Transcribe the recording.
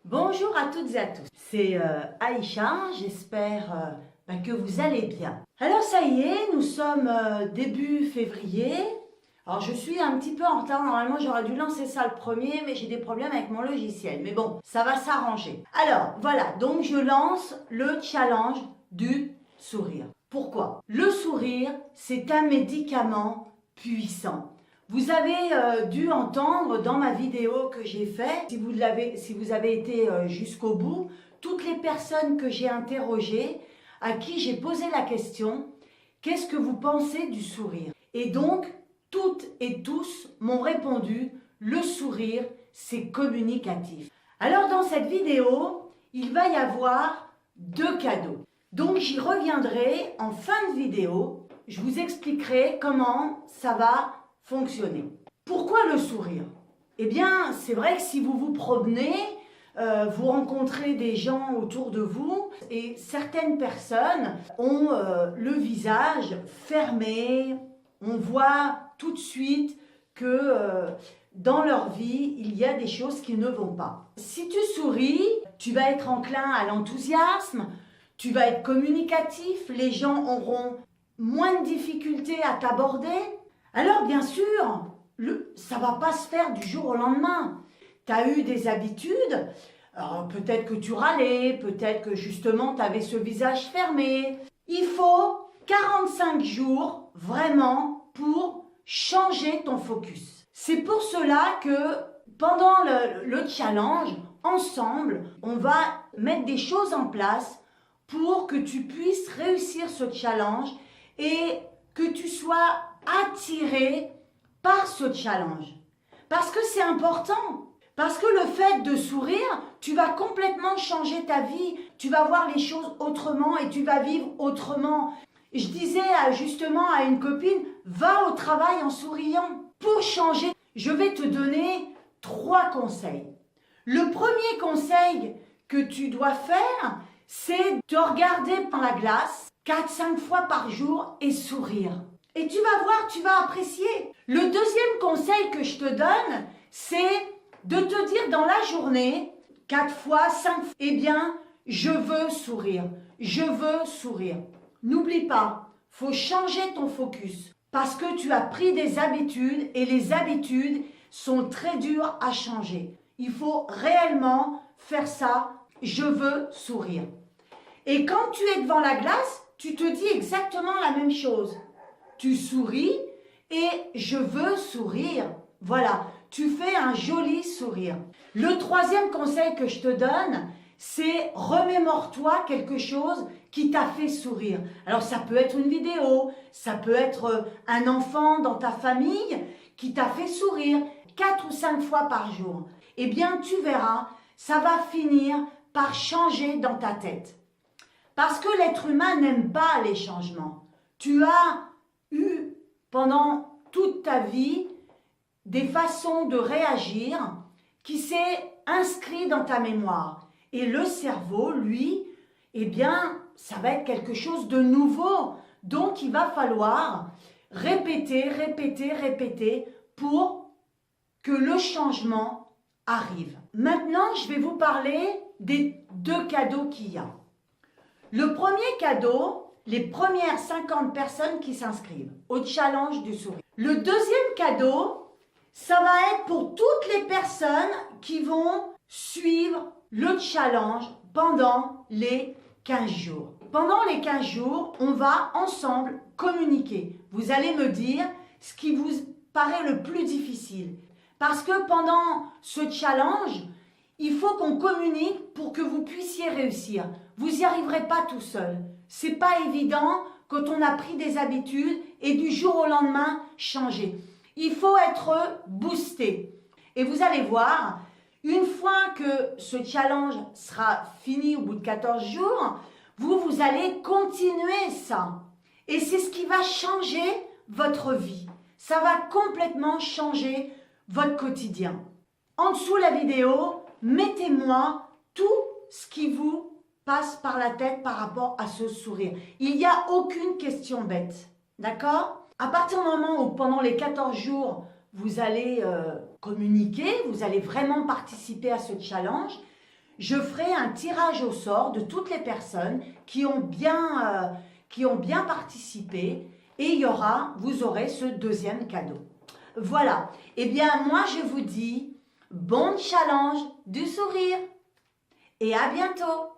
Bonjour à toutes et à tous, c'est Aïcha, j'espère que vous allez bien. Alors ça y est, nous sommes début février. Alors je suis un petit peu en retard, normalement j'aurais dû lancer ça le premier, mais j'ai des problèmes avec mon logiciel. Mais bon, ça va s'arranger. Alors voilà, donc je lance le challenge du sourire. Pourquoi? Le sourire, c'est un médicament puissant. Vous avez dû entendre dans ma vidéo que j'ai faite, si vous avez été jusqu'au bout, toutes les personnes que j'ai interrogées, à qui j'ai posé la question, qu'est-ce que vous pensez du sourire? Et donc, toutes et tous m'ont répondu, le sourire, c'est communicatif. Alors dans cette vidéo, il va y avoir deux cadeaux. Donc j'y reviendrai en fin de vidéo, je vous expliquerai comment ça va fonctionner. Pourquoi le sourire? Eh bien, c'est vrai que si vous vous promenez, vous rencontrez des gens autour de vous et certaines personnes ont le visage fermé, on voit tout de suite que dans leur vie, il y a des choses qui ne vont pas. Si tu souris, tu vas être enclin à l'enthousiasme, tu vas être communicatif, les gens auront moins de difficultés à t'aborder. Alors bien sûr, ça ne va pas se faire du jour au lendemain. Tu as eu des habitudes, peut-être que tu râlais, peut-être que justement tu avais ce visage fermé. Il faut 45 jours vraiment pour changer ton focus. C'est pour cela que pendant le challenge, ensemble, on va mettre des choses en place pour que tu puisses réussir ce challenge et que tu sois attiré par ce challenge. Parce que c'est important. Parce que le fait de sourire, tu vas complètement changer ta vie. Tu vas voir les choses autrement et tu vas vivre autrement. Je disais justement à une copine, va au travail en souriant. Pour changer, je vais te donner 3 conseils. Le premier conseil que tu dois faire, c'est de regarder dans la glace 4-5 fois par jour et sourire. Et tu vas voir, tu vas apprécier. Le deuxième conseil que je te donne, c'est de te dire dans la journée, 4 fois, 5 fois, eh bien, je veux sourire. Je veux sourire. N'oublie pas, faut changer ton focus. Parce que tu as pris des habitudes et les habitudes sont très dures à changer. Il faut réellement faire ça. Je veux sourire. Et quand tu es devant la glace, tu te dis exactement la même chose. Tu souris et je veux sourire. Voilà, tu fais un joli sourire. Le troisième conseil que je te donne, c'est remémore-toi quelque chose qui t'a fait sourire. Alors ça peut être une vidéo, ça peut être un enfant dans ta famille qui t'a fait sourire 4 ou 5 fois par jour. Eh bien tu verras, ça va finir par changer dans ta tête. Parce que l'être humain n'aime pas les changements. Tu as eu pendant toute ta vie des façons de réagir qui s'est inscrit dans ta mémoire. Et le cerveau, lui, eh bien, ça va être quelque chose de nouveau. Donc, il va falloir répéter, répéter, répéter pour que le changement arrive. Maintenant, je vais vous parler des 2 cadeaux qu'il y a. Le premier cadeau, les premières 50 personnes qui s'inscrivent au challenge du sourire. Le deuxième cadeau, ça va être pour toutes les personnes qui vont suivre le challenge pendant les 15 jours. Pendant les 15 jours, on va ensemble communiquer. Vous allez me dire ce qui vous paraît le plus difficile. Parce que pendant ce challenge, il faut qu'on communique pour que vous puissiez réussir. Vous n'y arriverez pas tout seul. C'est pas évident quand on a pris des habitudes et du jour au lendemain changer. Il faut être boosté. Et vous allez voir, une fois que ce challenge sera fini au bout de 14 jours, vous allez continuer ça. Et c'est ce qui va changer votre vie. Ça va complètement changer votre quotidien. En dessous de la vidéo, mettez-moi tout ce qui vous passe par la tête par rapport à ce sourire. Il n'y a aucune question bête. D'accord? À partir du moment où pendant les 14 jours, vous allez communiquer, vous allez vraiment participer à ce challenge, je ferai un tirage au sort de toutes les personnes qui ont bien participé et vous aurez ce deuxième cadeau. Voilà. Eh bien, moi, je vous dis bon challenge du sourire et à bientôt.